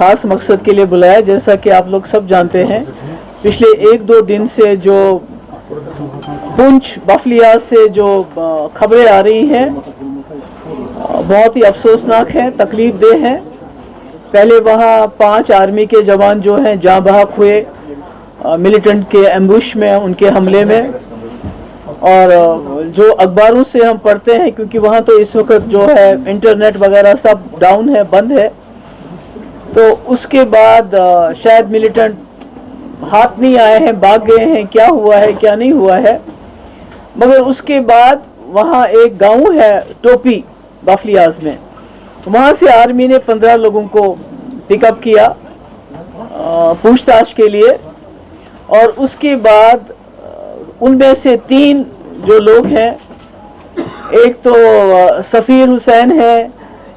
ख़ास मकसद के लिए बुलाया। जैसा कि आप लोग सब जानते हैं, पिछले 1-2 दिन से जो पुंछ बफलियाज से जो खबरें आ रही हैं बहुत ही अफसोसनाक हैं, तकलीफ देह हैं। पहले वहाँ 5 आर्मी के जवान जो हैं जाँ बहक हुए मिलिटेंट के एम्बुश में, उनके हमले में। और जो अखबारों से हम पढ़ते हैं, क्योंकि वहाँ तो इस वक्त जो है इंटरनेट वगैरह सब डाउन है, बंद है, तो उसके बाद शायद मिलिटेंट हाथ नहीं आए हैं, भाग गए हैं, क्या हुआ है क्या नहीं हुआ है। मगर उसके बाद वहाँ एक गांव है टोपी बफलियाज में, वहाँ से आर्मी ने 15 लोगों को पिकअप किया पूछताछ के लिए। और उसके बाद उनमें से 3 जो लोग हैं, एक तो सफ़ीर हुसैन है,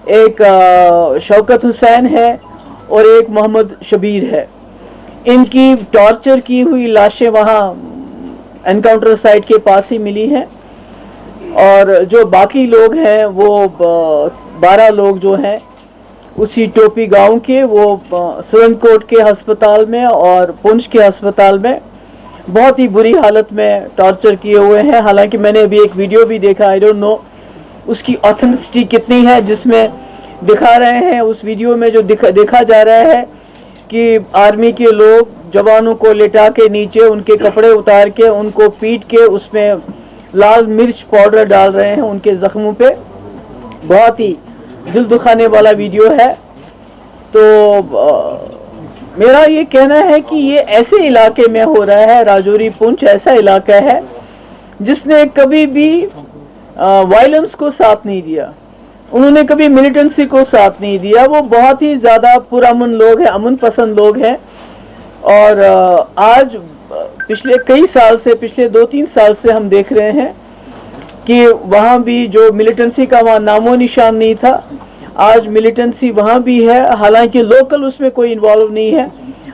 एक शौकत हुसैन है और एक मोहम्मद शबीर है। इनकी टॉर्चर की हुई लाशें वहाँ एनकाउंटर साइट के पास ही मिली हैं। और जो बाकी लोग हैं वो 12 लोग जो हैं उसी टोपी गांव के, वो सुरनकोट के अस्पताल में और पुंछ के अस्पताल में बहुत ही बुरी हालत में टॉर्चर किए हुए हैं। हालांकि मैंने अभी एक वीडियो भी देखा, आई डोंट नो उसकी ऑथेंटिसिटी कितनी है, जिसमें दिखा रहे हैं, उस वीडियो में जो देखा जा रहा है कि आर्मी के लोग जवानों को लेटा के नीचे उनके कपड़े उतार के उनको पीट के उसमें लाल मिर्च पाउडर डाल रहे हैं उनके जख्मों पे। बहुत ही दिल दुखाने वाला वीडियो है। तो मेरा ये कहना है कि ये ऐसे इलाके में हो रहा है, राजौरी पुंछ ऐसा इलाका है जिसने कभी भी वायलेंस को साथ नहीं दिया, उन्होंने कभी मिलिटेंसी को साथ नहीं दिया। वो बहुत ही ज़्यादा पुरअमन लोग हैं, अमन पसंद लोग हैं। और आज पिछले कई साल से, पिछले 2-3 साल से हम देख रहे हैं कि वहाँ भी जो मिलिटेंसी का वहाँ नामो निशान नहीं था, आज मिलिटेंसी वहाँ भी है। हालांकि लोकल उसमें कोई इन्वॉल्व नहीं है।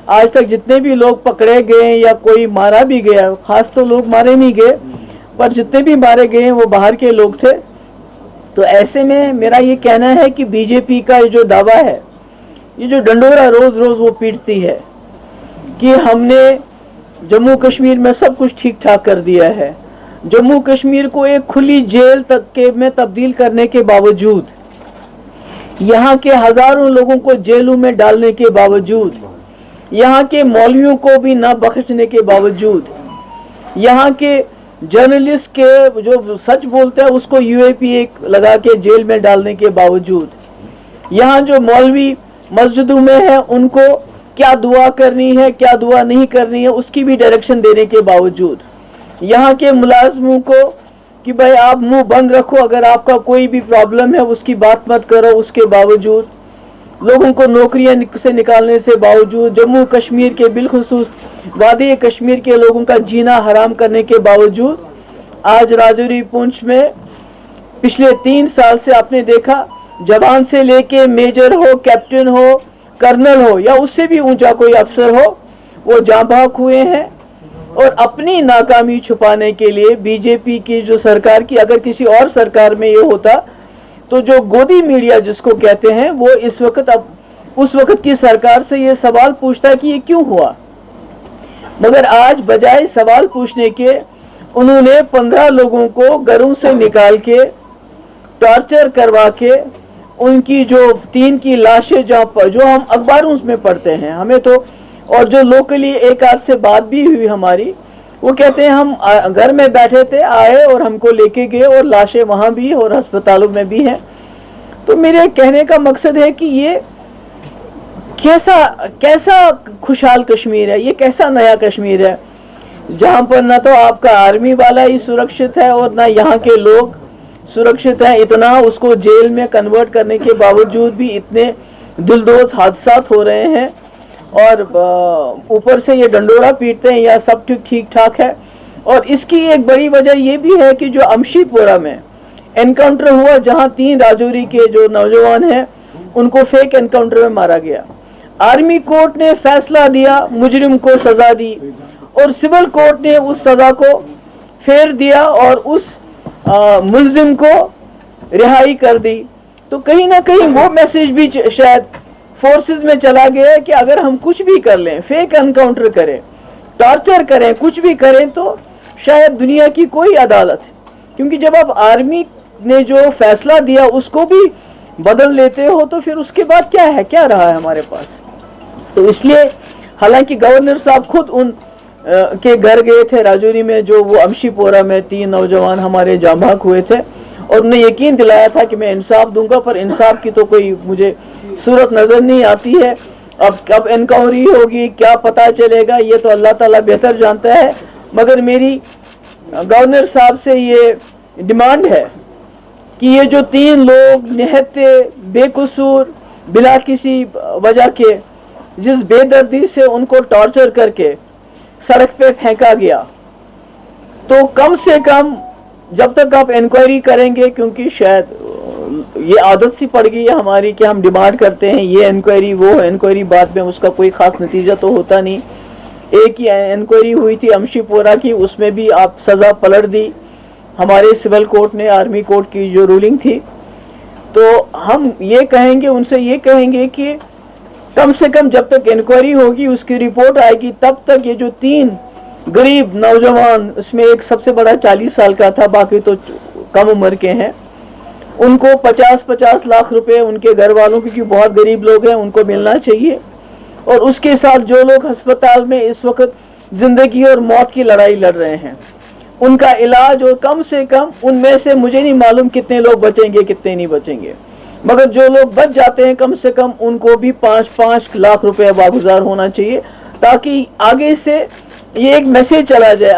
आज तक जितने भी लोग पकड़े गए या कोई मारा भी गया, खास तो लोग मारे नहीं गए, पर जितने भी मारे गए वो बाहर के लोग थे। तो ऐसे में मेरा ये कहना है कि बीजेपी का ये जो दावा है, ये जो डंडोरा रोज रोज वो पीटती है कि हमने जम्मू कश्मीर में सब कुछ ठीक ठाक कर दिया है, जम्मू कश्मीर को एक खुली जेल तक के में तब्दील करने के बावजूद, यहाँ के हजारों लोगों को जेलों में डालने के बावजूद, यहाँ के मौलवियों को भी ना बख्शने के बावजूद, यहाँ के जर्नलिस्ट के जो सच बोलते हैं उसको यूएपी लगा के जेल में डालने के बावजूद, यहाँ जो मौलवी मस्जिदों में है उनको क्या दुआ करनी है क्या दुआ नहीं करनी है उसकी भी डायरेक्शन देने के बावजूद, यहाँ के मुलाजमों को कि भाई आप मुंह बंद रखो, अगर आपका कोई भी प्रॉब्लम है उसकी बात मत करो, उसके बावजूद लोगों को नौकरियां से निकालने से बावजूद, जम्मू कश्मीर के बिलखुसूस वादी कश्मीर के लोगों का जीना हराम करने के बावजूद, आज राजौरी पुंछ में पिछले 3 साल से आपने देखा जवान से लेके मेजर हो, कैप्टन हो, कर्नल हो या उससे भी ऊंचा कोई अफसर हो, वो जाँ बहक हुए हैं। और अपनी नाकामी छुपाने के लिए बीजेपी की जो सरकार की, अगर किसी और सरकार में ये होता तो जो गोदी मीडिया जिसको कहते हैं वो इस वक्त अब उस वक्त की सरकार से ये सवाल पूछता कि ये क्यों हुआ। मगर आज बजाय सवाल पूछने के उन्होंने 15 लोगों को घरों से निकाल के टॉर्चर करवा के उनकी जो 3 की लाशें जो हम अखबारों में पढ़ते हैं हमें तो, और जो लोकली एक आध से बात भी हुई हमारी, वो कहते हैं हम घर में बैठे थे, आए और हमको लेके गए और लाशें वहाँ भी और अस्पतालों में भी हैं। तो मेरे कहने का मकसद है कि ये कैसा खुशहाल कश्मीर है, ये कैसा नया कश्मीर है जहाँ पर ना तो आपका आर्मी वाला ही सुरक्षित है और ना यहाँ के लोग सुरक्षित हैं। इतना उसको जेल में कन्वर्ट करने के बावजूद भी इतने दिलदोज हादसात हो रहे हैं और ऊपर से ये डंडोरा पीटते हैं या सब ठीक ठाक है। और इसकी एक बड़ी वजह ये भी है कि जो अमशीपोरा में एनकाउंटर हुआ, जहां 3 राजौरी के जो नौजवान हैं उनको फेक एनकाउंटर में मारा गया, आर्मी कोर्ट ने फैसला दिया, मुजरिम को सजा दी और सिविल कोर्ट ने उस सजा को फेर दिया और उस मुलजिम को रिहाई कर दी। तो कहीं ना कहीं वो मैसेज भी शायद فورسز میں چلا گیا کہ اگر ہم کچھ بھی کر لیں، فیک انکاؤنٹر کریں، ٹارچر کریں، کچھ بھی کریں، تو شاید دنیا کی کوئی عدالت ہے، کیونکہ جب آپ آرمی نے جو فیصلہ دیا اس کو بھی بدل لیتے ہو تو پھر اس کے بعد کیا ہے، کیا رہا ہے ہمارے پاس؟ تو اس لیے حالانکہ گورنر صاحب خود ان کے گھر گئے تھے راجوری میں، جو وہ امشی پورہ میں 3 نوجوان ہمارے جاں بحق ہوئے تھے، اور انہیں یقین دلایا تھا کہ میں انصاف دوں گا، پر انصاف کی تو کوئی مجھے صورت نظر نہیں آتی ہے۔ اب کب انکوائری ہوگی، کیا پتہ چلے گا، یہ تو اللہ تعالیٰ بہتر جانتا ہے، مگر میری گورنر صاحب سے یہ ڈیمانڈ ہے کہ یہ جو 3 لوگ نہایت بے قصور بلا کسی وجہ کے جس بے دردی سے ان کو ٹارچر کر کے سڑک پہ پھینکا گیا، تو کم سے کم جب تک آپ انکوائری کریں گے، کیونکہ شاید یہ عادت سی پڑ گئی ہے ہماری کہ ہم ڈیمانڈ کرتے ہیں یہ انکوائری وہ انکوائری، بعد میں اس کا کوئی خاص نتیجہ تو ہوتا نہیں۔ ایک ہی انکوائری ہوئی تھی امشی پورہ کی، اس میں بھی آپ سزا پلٹ دی ہمارے سول کورٹ نے، آرمی کورٹ کی جو رولنگ تھی۔ تو ہم یہ کہیں گے، ان سے یہ کہیں گے کہ کم سے کم جب تک انکوائری ہوگی، اس کی رپورٹ آئے گی، تب تک یہ جو 3 غریب نوجوان، اس میں ایک سب سے بڑا 40 سال کا تھا، باقی تو کم عمر کے ہیں، ان کو 50-50 لاکھ روپے ان کے گھر والوں، کیونکہ بہت غریب لوگ ہیں، ان کو ملنا چاہیے۔ اور اس کے ساتھ جو لوگ ہسپتال میں اس وقت زندگی اور موت کی لڑائی لڑ رہے ہیں، ان کا علاج، اور کم سے کم ان میں سے مجھے نہیں معلوم کتنے لوگ بچیں گے کتنے نہیں بچیں گے، مگر جو لوگ بچ جاتے ہیں کم سے کم ان کو بھی 5-5 لاکھ روپے واگزار ہونا چاہیے، تاکہ آگے سے یہ ایک میسج چلا جائے۔